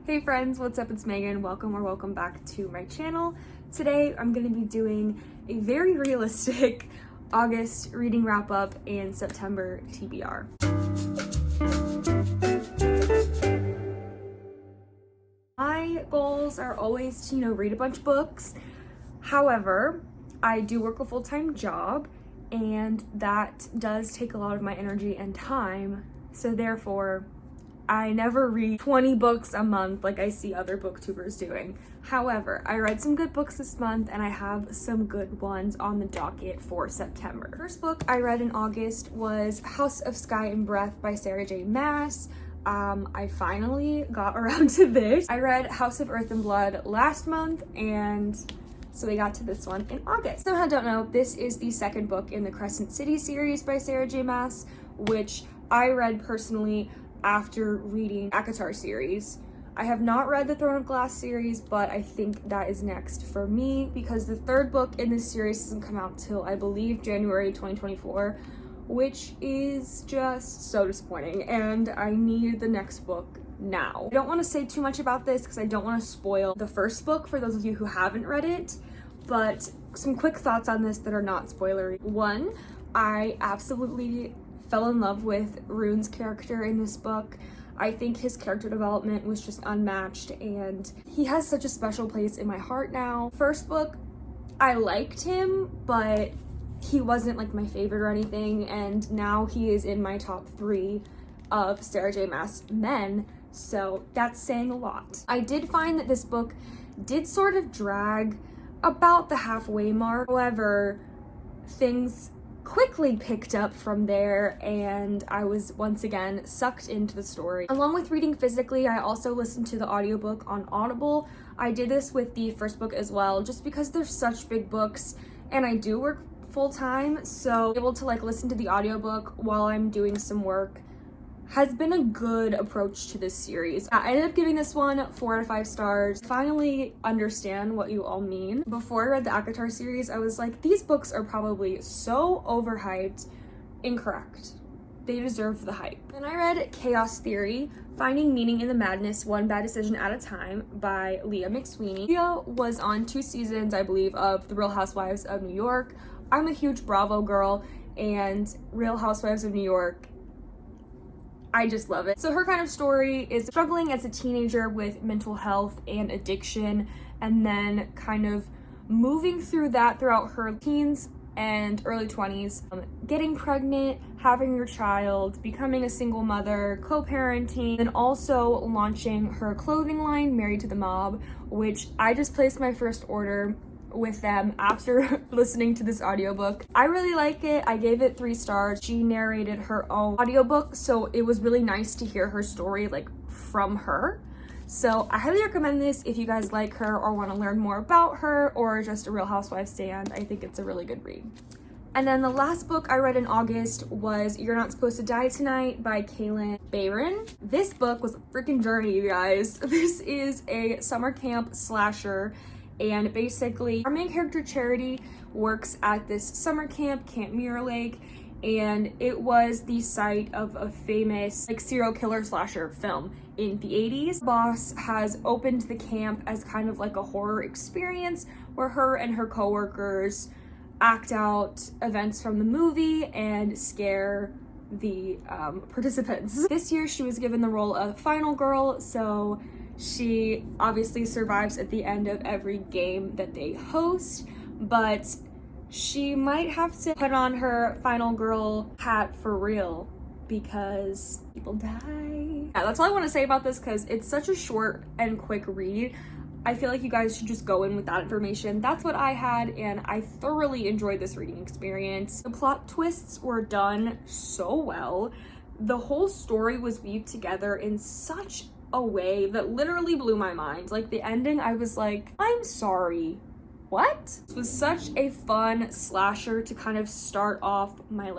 Hey friends, what's up? It's Megan. Welcome back to my channel. Today I'm going to be doing a very realistic August reading wrap up and September TBR. My goals are always to, read a bunch of books. However, I do work a full-time job and that does take a lot of my energy and time. So therefore, I never read 20 books a month like I see other booktubers doing. However, I read some good books this month and I have some good ones on the docket for September. The first book I read in August was House of Sky and Breath by Sarah J. Maas. I finally got around to this. I read House of Earth and Blood last month, and so we got to this one in August. So I don't know, this is the second book in the Crescent City series by Sarah J. Maas, which I read personally after reading ACOTAR series. I have not read the Throne of Glass series, but I think that is next for me because the third book in this series doesn't come out till I believe January 2024, which is just so disappointing, and I need the next book now. I don't want to say too much about this because I don't want to spoil the first book for those of you who haven't read it, but some quick thoughts on this that are not spoilery. One, I absolutely fell in love with Rune's character in this book. I think his character development was just unmatched and he has such a special place in my heart now. First book, I liked him, but he wasn't like my favorite or anything, and now he is in my top 3 of Sarah J. Maas men, so that's saying a lot. I did find that this book did sort of drag about the halfway mark. However, things quickly picked up from there and I was once again sucked into the story. Along with reading physically, I also listened to the audiobook on Audible. I did this with the first book as well, just because they're such big books and I do work full-time, so able to listen to the audiobook while I'm doing some work has been a good approach to this series. I ended up giving this one 4 out of 5 stars. Finally understand what you all mean. Before I read the ACOTAR series, I was like, these books are probably so overhyped. Incorrect. They deserve the hype. Then I read Chaos Theory, Finding Meaning in the Madness, One Bad Decision at a Time by Leah McSweeney. Leah was on 2 seasons, I believe, of The Real Housewives of New York. I'm a huge Bravo girl, and Real Housewives of New York, I just love it. So her kind of story is struggling as a teenager with mental health and addiction, and then kind of moving through that throughout her teens and early 20s, getting pregnant, having your child, becoming a single mother, co-parenting, and also launching her clothing line, Married to the Mob, which I just placed my first order with them after listening to this audiobook. I really like it. I gave it 3 stars. She narrated her own audiobook, so it was really nice to hear her story from her. So I highly recommend this if you guys like her or want to learn more about her or just a Real Housewives stand. I think it's a really good read. And then the last book I read in August was You're Not Supposed to Die Tonight by Kaylin Bayron. This book was a freaking journey, you guys. This is a summer camp slasher, and basically our main character Charity works at this summer camp, Camp Mirror Lake, and it was the site of a famous serial killer slasher film in the 80s. The boss has opened the camp as kind of like a horror experience where her and her coworkers act out events from the movie and scare the participants. This year she was given the role of Final Girl, so she obviously survives at the end of every game that they host, but she might have to put on her Final Girl hat for real because people die. Yeah, that's all I want to say about this because it's such a short and quick read. I feel like you guys should just go in with that information. That's what I had, and I thoroughly enjoyed this reading experience. The plot twists were done so well. The whole story was weaved together in such a way that literally blew my mind. The ending, I was like, I'm sorry, what? It was such a fun slasher to kind of start off my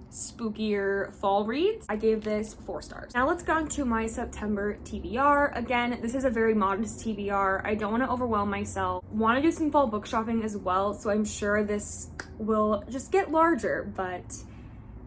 spookier fall reads. I gave this 4 stars. Now let's go on to my September TBR. Again, this is a very modest TBR. I don't want to overwhelm myself. Want to do some fall book shopping as well, so I'm sure this will just get larger, but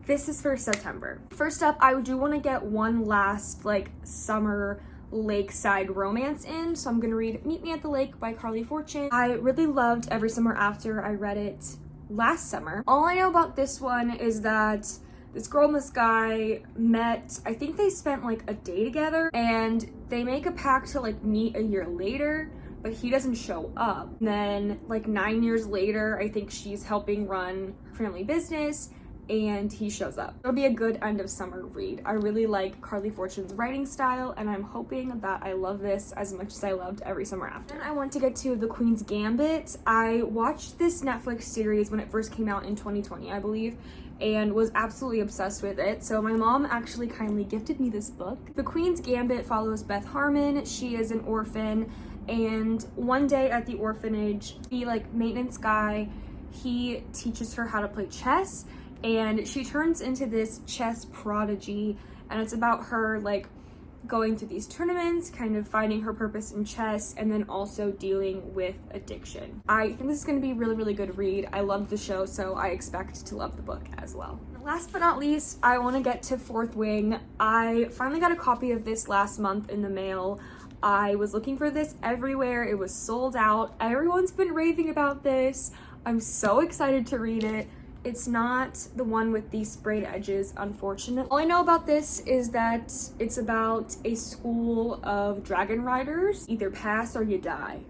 this is for September. First up, I do want to get one last summer lakeside romance in. So I'm gonna read Meet Me at the Lake by Carly Fortune. I really loved Every Summer After. I read it last summer. All I know about this one is that this girl and this guy met, I think they spent like a day together, and they make a pact to like meet a year later, but he doesn't show up. And then like 9 years later, I think she's helping run her family business and he shows up. It'll be a good end of summer read. I really like Carly Fortune's writing style, and I'm hoping that I love this as much as I loved Every Summer After. And I want to get to The Queen's Gambit. I watched this Netflix series when it first came out in 2020, I believe, and was absolutely obsessed with it. So my mom actually kindly gifted me this book. The Queen's Gambit follows Beth Harmon. She is an orphan, and one day at the orphanage, the like maintenance guy, he teaches her how to play chess, and she turns into this chess prodigy. And it's about her like going through these tournaments, kind of finding her purpose in chess, and then also dealing with addiction. I think this is going to be a really, really good read. I loved the show, so I expect to love the book as well. Last but not least, I want to get to Fourth Wing. I finally got a copy of this last month in the mail. I was looking for this everywhere. It was sold out. Everyone's been raving about this. I'm so excited to read it. It's not the one with the sprayed edges, unfortunately. All I know about this is that it's about a school of dragon riders. Either pass or you die.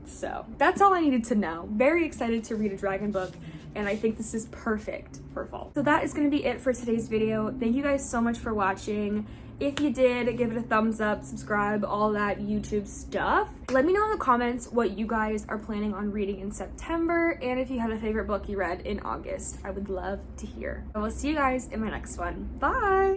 So that's all I needed to know. Very excited to read a dragon book, and I think this is perfect for fall. So that is going to be it for today's video. Thank you guys so much for watching. If you did, give it a thumbs up, subscribe, all that YouTube stuff. Let me know in the comments what you guys are planning on reading in September, and if you had a favorite book you read in August. I would love to hear. I will see you guys in my next one. Bye!